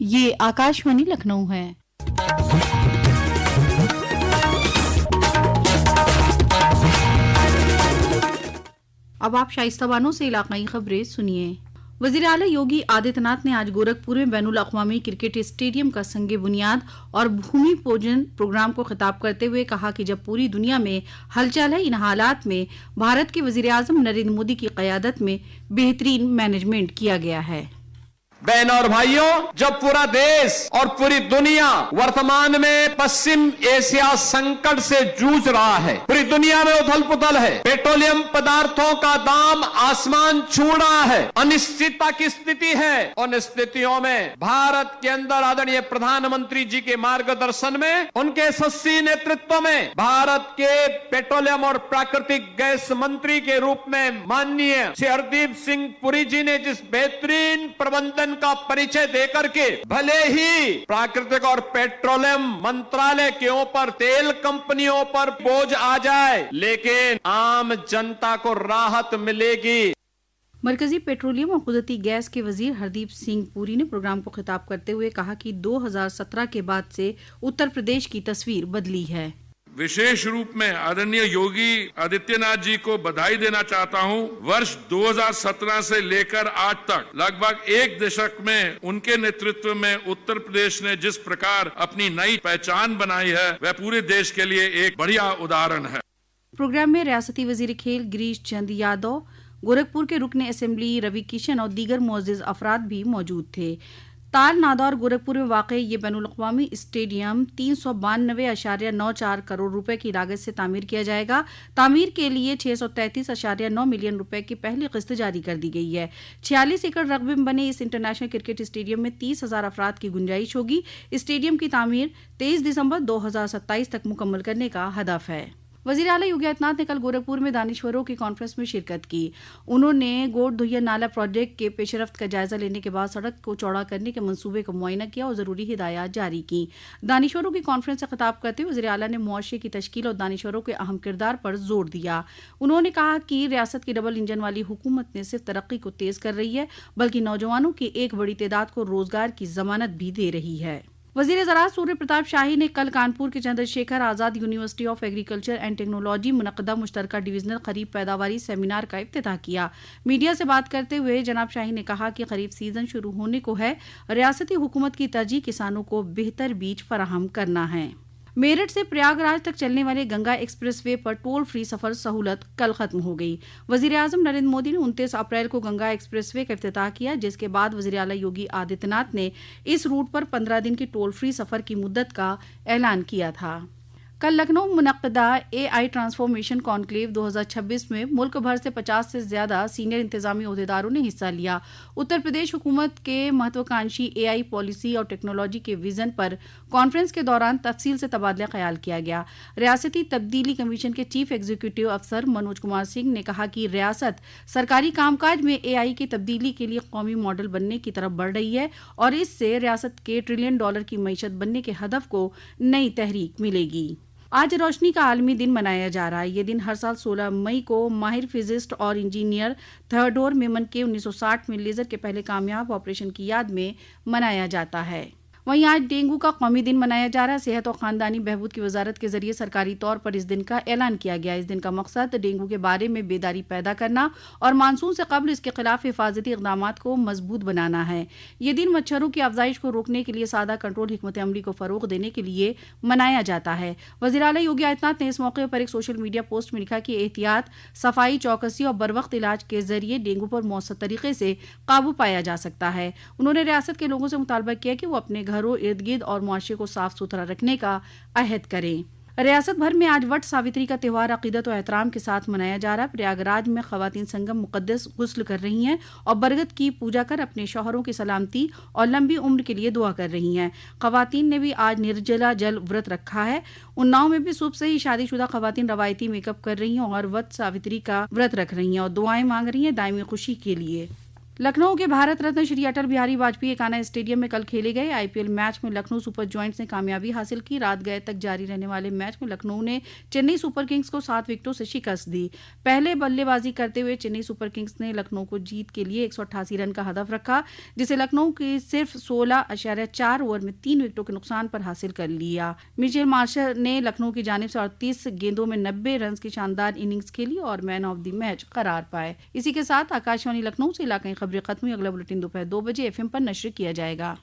یہ آکاشوانی لکھنؤ ہے۔ اب آپ شائستہ بانو سے علاقائی خبریں سنیے۔ وزیر اعلیٰ یوگی آدتیہ ناتھ نے آج گورکھپور میں بین الاقوامی کرکٹ اسٹیڈیم کا سنگ بنیاد اور بھومی پوجن پروگرام کو خطاب کرتے ہوئے کہا کہ جب پوری دنیا میں ہلچل ہے، ان حالات میں بھارت کے وزیر اعظم نریندر مودی کی قیادت میں بہترین مینجمنٹ کیا گیا ہے۔ بہن اور بھائیوں، جب پورا دیش اور پوری دنیا ورتمان میں پشچم ایشیا سنکٹ سے جوجھ رہا ہے، پوری دنیا میں ادھل پدھل ہے، پیٹرولیم پدارتھوں کا دام آسمان چھو رہا ہے، انشچتتا کی استھتی ہے، ان استھتیوں میں بھارت کے اندر آدرنیہ پردھان منتری جی کے مارگدرشن میں، ان کے یشسوی نیترتو میں بھارت کے پیٹرولیم اور پراکرتک گیس منتری کے روپ میں ماننیہ شری ہردیپ سنگھ پوری جی نے جس بہترین پربندھن کا پریچے دے کر کے بھلے ہی پراکرتک اور پیٹرولیم منترالے کے اوپر تیل کمپنیوں پر بوجھ آ جائے، لیکن عام جنتا کو راحت ملے گی۔ مرکزی پیٹرولیم اور قدرتی گیس کے وزیر ہردیپ سنگھ پوری نے پروگرام کو خطاب کرتے ہوئے کہا کہ 2017 کے بعد سے اتر پردیش کی تصویر بدلی ہے۔ विशेष रूप में आदरणीय योगी आदित्यनाथ जी को बधाई देना चाहता हूं। वर्ष 2017 से लेकर आज तक लगभग एक दशक में उनके नेतृत्व में उत्तर प्रदेश ने जिस प्रकार अपनी नई पहचान बनाई है, वह पूरे देश के लिए एक बढ़िया उदाहरण है। प्रोग्राम में रियासती वजीर खेल गिरीश चंद यादव, गोरखपुर के रुकन असेंबली रवि किशन और दीगर मुअज्जिज अफराद भी मौजूद थे। ताल नादौर गोरखपुर में वाक़ ये बैनुल-अक़वामी स्टेडियम 392.94 करोड़ रुपए की लागत से तामीर किया जाएगा। तामीर के लिए 633.9 मिलियन रुपए की पहली किस्त जारी कर दी गई है। 46 एकड़ रकबे में बने इस इंटरनेशनल क्रिकेट स्टेडियम में 30,000 अफराद की गुंजाइश होगी। स्टेडियम की तामीर 23 दिसंबर 2027 तक मुकम्मल करने का हदफ है। वज़ीर आला योगी आदित्यनाथ ने कल गोरखपुर में दानिश्वरों की कॉन्फ्रेंस में शिरकत की। उन्होंने गोड दुहिया नाला प्रोजेक्ट के पेशरफ्त का जायजा लेने के बाद सड़क को चौड़ा करने के मंसूबे का मुआयना किया और ज़रूरी हिदायत जारी की। दानिश्वरों की कॉन्फ्रेंस से खिताब करते हुए वज़ीर आला ने मुआशरे की तश्कील और दानिश्वरों के अहम किरदार पर जोर दिया। उन्होंने कहा कि रियासत की डबल इंजन वाली हुकूमत ने सिर्फ तरक्की को तेज़ कर रही है, बल्कि नौजवानों की एक बड़ी तादाद को रोज़गार की ज़मानत भी दे रही है। वज़ीर ज़राअत सूर्य प्रताप शाही ने कल कानपुर के Chandrashekhar Azad university of agriculture and technology मुनक़दा मुश्तरका डिवीज़नल खरीफ पैदावारी सेमिनार का इफ्तिताह किया। मीडिया से बात करते हुए जनाब शाही ने कहा कि खरीफ सीज़न शुरू होने को है, रियासती हुकूमत की तरजीह किसानों को बेहतर बीज फराहम करना है। मेरठ से प्रयागराज तक चलने वाले गंगा एक्सप्रेस वे पर टोल फ्री सफर सहूलत कल खत्म हो गई। वज़ीर आज़म नरेंद्र मोदी ने 29 अप्रैल को गंगा एक्सप्रेस वे का इफ्तिताह किया, जिसके बाद वज़ीर आला योगी आदित्यनाथ ने इस रूट पर 15 दिन की टोल फ्री सफर की मुद्दत का ऐलान किया था। कल लखनऊ मुनक़दा AI ट्रांसफॉर्मेशन कॉन्क्लेव 2026 में मुल्क भर से 50 से ज़्यादा सीनियर इंतज़ामी ओहदेदारों ने हिस्सा लिया। उत्तर प्रदेश हुकूमत के महत्वाकांक्षी AI पॉलिसी और टेक्नोलॉजी के विज़न पर कॉन्फ्रेंस के दौरान तफसील से तबादला ख्याल किया गया। रियासती तब्दीली कमीशन के चीफ एग्जीक्यूटिव अफसर मनोज कुमार सिंह ने कहा कि रियासत सरकारी कामकाज में AI की तब्दीली के लिए कौमी मॉडल बनने की तरफ बढ़ रही है और इससे रियासत के $1 ट्रिलियन की मईशत बनने के हदफ को नई तहरीक मिलेगी। आज रोशनी का आलमी दिन मनाया जा रहा है। ये दिन हर साल 16 मई को माहिर फिजिस्ट और इंजीनियर थियोडोर मेमन के 1960 में लेज़र के पहले कामयाब ऑपरेशन की याद में मनाया जाता है। वहीं आज डेंगू का कौमी दिन मनाया जा रहा है। सेहत और ख़ानदानी बहबूद की वजारत के जरिए सरकारी तौर पर इस दिन का ऐलान किया गया। इस दिन का मकसद डेंगू के बारे में बेदारी पैदा करना और मानसून से कबल इसके खिलाफ हिफाजती इक़दामात को मजबूत बनाना है। ये दिन मच्छरों की अफजाइश को रोकने के लिए सादा कंट्रोल हिकमत अमली को फ़रोग़ देने के लिए मनाया जाता है। वज़ीर आला योगी आदित्यनाथ ने इस मौके पर एक सोशल मीडिया पोस्ट में लिखा कि एहतियात, सफाई, चौकसी और बरवक्त इलाज के जरिए डेंगू पर मौसर तरीके से काबू पाया जा सकता है। उन्होंने रियासत के लोगों से मुतालबा किया कि वो अपने घरों, इर्द गिर्द और मुआशरे को साफ सुथरा रखने का अहद करें। रियासत भर में आज वट सावित्री का त्यौहार अकीदत और एहतराम के साथ मनाया जा रहा है। प्रयागराज में ख़वातीन संगम मुक़द्दस गुस्ल कर रही हैं और बरगद की पूजा कर अपने शौहरों की सलामती और लंबी उम्र के लिए दुआ कर रही हैं। ख़वातीन ने भी आज निर्जला जल व्रत रखा है। उन्नाव में भी सुबह से ही शादीशुदा ख़वातीन रवायती मेकअप कर रही हैं और वट सावित्री का व्रत रख रही हैं और दुआएं मांग रही हैं दायमी खुशी के लिए। लखनऊ के भारत रत्न श्री अटल बिहारी वाजपेयी एकाना स्टेडियम में कल खेले गए आईपीएल मैच में लखनऊ सुपर जॉयंट्स ने कामयाबी हासिल की। रात गए तक जारी रहने वाले मैच में लखनऊ ने चेन्नई सुपर किंग्स को 7 विकेटों से शिकस्त दी। पहले बल्लेबाजी करते हुए चेन्नई सुपर किंग्स ने लखनऊ को जीत के लिए 188 रन का हदफ रखा, जिसे लखनऊ के सिर्फ 16.4 ओवर में 3 विकेटों के नुकसान पर हासिल कर लिया। मिचेल मार्शल ने लखनऊ की जानिब से 38 गेंदों में 90 रन की शानदार इनिंग्स खेली और मैन ऑफ द मैच करार पाए। इसी के साथ आकाशवाणी लखनऊ से इलाकाई खबरें खत्म हुई। अगला बुलेटिन दोपहर 2 बजे एफएम पर नश्र किया जाएगा।